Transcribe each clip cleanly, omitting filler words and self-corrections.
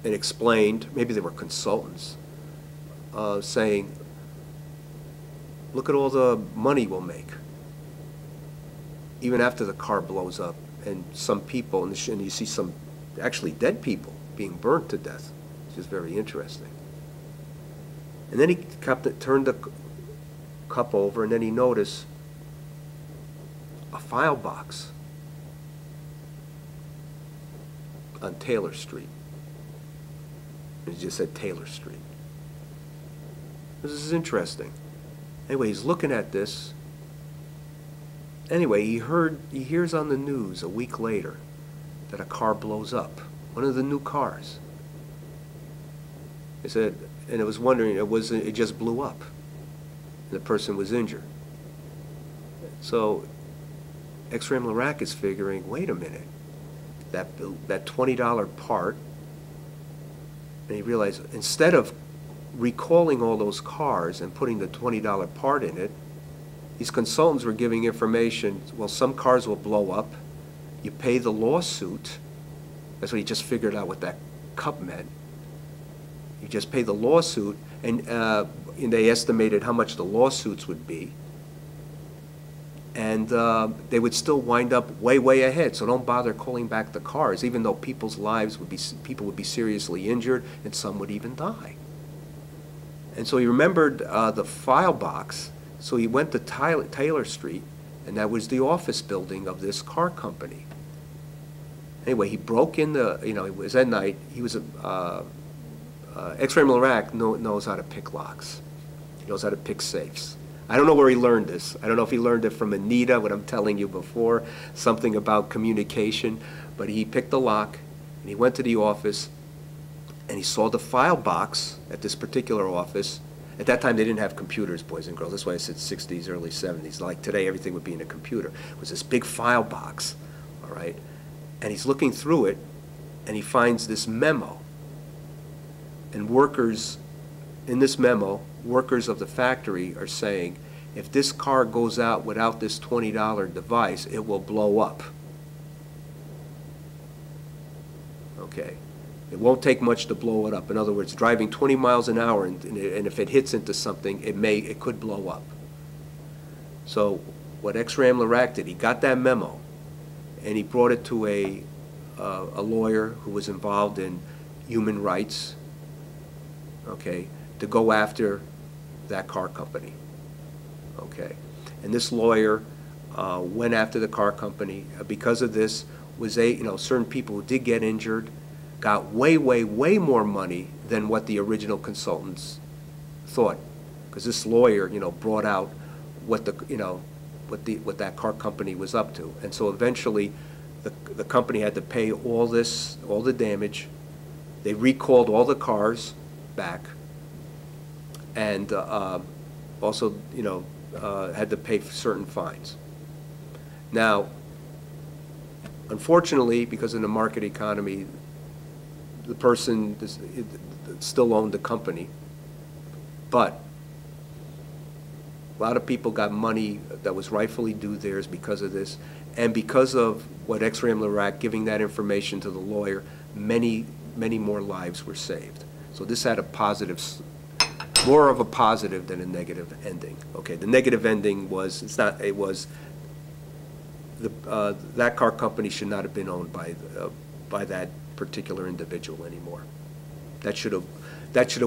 and explained, maybe they were consultants, saying, look at all the money we'll make, even after the car blows up, and some people, and you see some actually dead people being burnt to death, which is very interesting. And then he turned the cup over, and then he noticed a file box on Taylor Street. It just said Taylor Street. This is interesting. Anyway, he's looking at this. Anyway, he hears on the news a week later that a car blows up, one of the new cars. He said, and it was wondering, it just blew up. And the person was injured. So Xram Lrak is figuring, wait a minute, that $20 part, and he realized instead of recalling all those cars and putting the $20 part in it, these consultants were giving information, well, some cars will blow up, you pay the lawsuit, that's what he just figured out what that cup meant. You just pay the lawsuit, and they estimated how much the lawsuits would be, and they would still wind up way, way ahead. So don't bother calling back the cars, even though people's lives would be, people would be seriously injured, and some would even die. And so he remembered the file box, so he went to Taylor Street, and that was the office building of this car company. Anyway, he broke in the, it was at night. He was Xram Lrak knows how to pick locks. He knows how to pick safes. I don't know where he learned this. I don't know if he learned it from Anita, what I'm telling you before, something about communication. But he picked the lock, and he went to the office, and he saw the file box at this particular office. At that time, they didn't have computers, boys and girls. That's why I said 60s, early 70s. Like today, everything would be in a computer. It was this big file box, all right? And he's looking through it, and he finds this memo. And workers, in this memo, workers of the factory are saying, if this car goes out without this $20 device, it will blow up. Okay. It won't take much to blow it up. In other words, driving 20 miles an hour, and if it hits into something, it could blow up. So what Xram Lrak did, he got that memo, and he brought it to a lawyer who was involved in human rights, okay, to go after that car company, okay. And this lawyer went after the car company. Because of this, certain people who did get injured got way, way, way more money than what the original consultants thought, because this lawyer, brought out what that car company was up to, and so eventually, the company had to pay all the damage. They recalled all the cars back, and also, had to pay certain fines. Now, unfortunately, because in the market economy, the person still owned the company, but a lot of people got money that was rightfully due theirs because of this, and because of what Xram Lrak giving that information to the lawyer, many, many more lives were saved. So this had a positive, more of a positive than a negative ending. Okay, the negative ending was, that car company should not have been owned by that particular individual anymore. That should have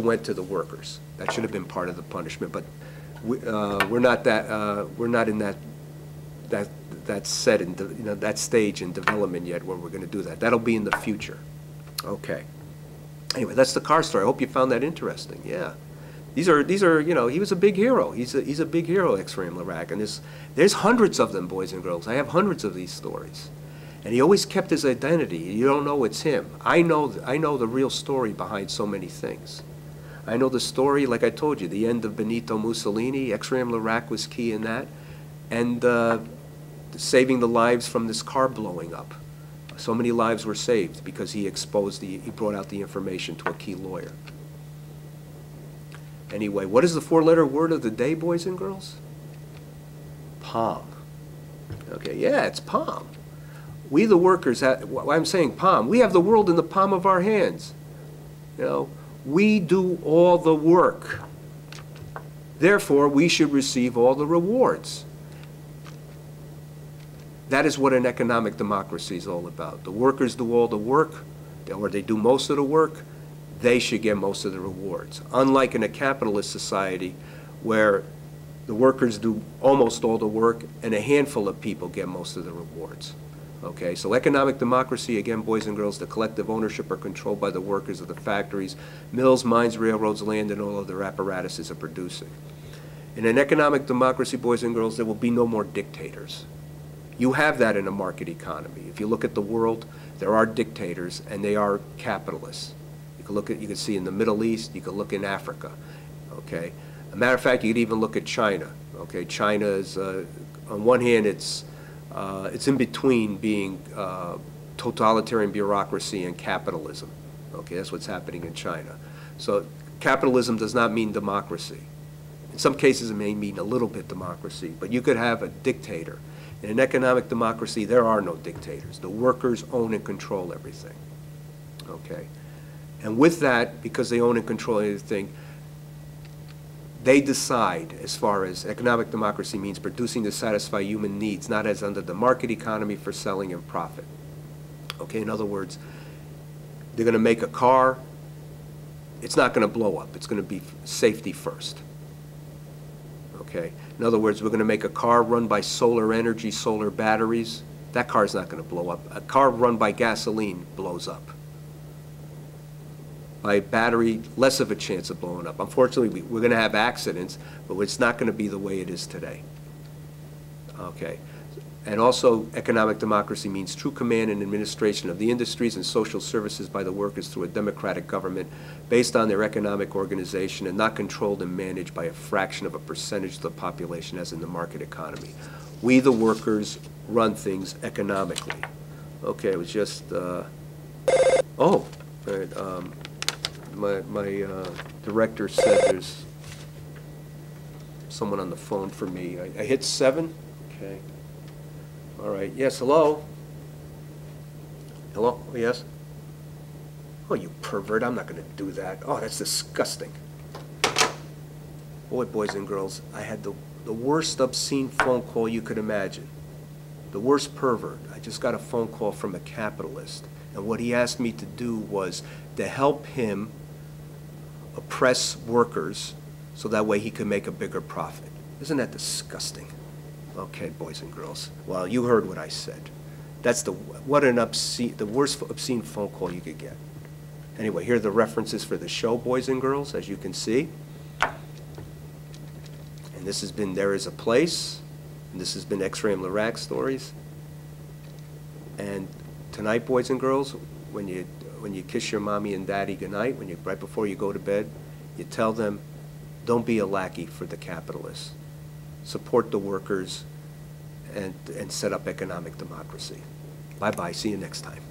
went to the workers. That should have been part of the punishment. But we're not in that set in that stage in development yet where we're going to do that. That'll be in the future. Okay. Anyway, that's the car story. I hope you found that interesting. Yeah. These are he was a big hero. He's a big hero, Xram Lrak, and there's hundreds of them, boys and girls. I have hundreds of these stories. And he always kept his identity. You don't know it's him. I know the real story behind so many things. I know the story, like I told you, the end of Benito Mussolini. Xram Lrak was key in that, and saving the lives from this car blowing up. So many lives were saved because he brought out the information to a key lawyer. Anyway, what is the four-letter word of the day, boys and girls? Palm. Okay, yeah, it's palm. We the workers, I'm saying palm, we have the world in the palm of our hands. You know, we do all the work. Therefore, we should receive all the rewards. That is what an economic democracy is all about. The workers do all the work, or they do most of the work, they should get most of the rewards. Unlike in a capitalist society where the workers do almost all the work and a handful of people get most of the rewards. Okay, so economic democracy, again, boys and girls, the collective ownership or control by the workers of the factories, mills, mines, railroads, land, and all other apparatuses of producing. In an economic democracy, boys and girls, there will be no more dictators. You have that in a market economy. If you look at the world, there are dictators, and they are capitalists. You can see in the Middle East, you can look in Africa, okay? As a matter of fact, you could even look at China, okay? China is, on one hand, it's in between being totalitarian bureaucracy and capitalism, okay? That's what's happening in China. So capitalism does not mean democracy. In some cases, it may mean a little bit democracy, but you could have a dictator. In an economic democracy, there are no dictators. The workers own and control everything, okay? And with that, because they own and control everything, they decide, as far as economic democracy means, producing to satisfy human needs, not as under the market economy for selling and profit. Okay, in other words, they're going to make a car, it's not going to blow up. It's going to be safety first. Okay, in other words, we're going to make a car run by solar energy, solar batteries. That car's not going to blow up. A car run by gasoline blows up. By battery, less of a chance of blowing up. Unfortunately, we're going to have accidents, but it's not going to be the way it is today. Okay. And also, economic democracy means true command and administration of the industries and social services by the workers through a democratic government based on their economic organization and not controlled and managed by a fraction of a percentage of the population as in the market economy. We, the workers, run things economically. Okay, it was just, oh, my director said there's someone on the phone for me. I hit 7? Okay. All right. Yes, hello? Hello? Oh, yes? Oh, you pervert. I'm not going to do that. Oh, that's disgusting. Boy, boys and girls, I had the worst obscene phone call you could imagine. The worst pervert. I just got a phone call from a capitalist. And what he asked me to do was to help him oppress workers so that way he could make a bigger profit. Isn't that disgusting? Okay, boys and girls. Well, you heard what I said. That's the worst obscene phone call you could get. Anyway, here are the references for the show, boys and girls, as you can see. And this has been There Is a Place. And this has been Xram Lrak Stories. And tonight, boys and girls, when you kiss your mommy and daddy goodnight, right before you go to bed, you tell them, don't be a lackey for the capitalists. Support the workers and set up economic democracy. Bye-bye. See you next time.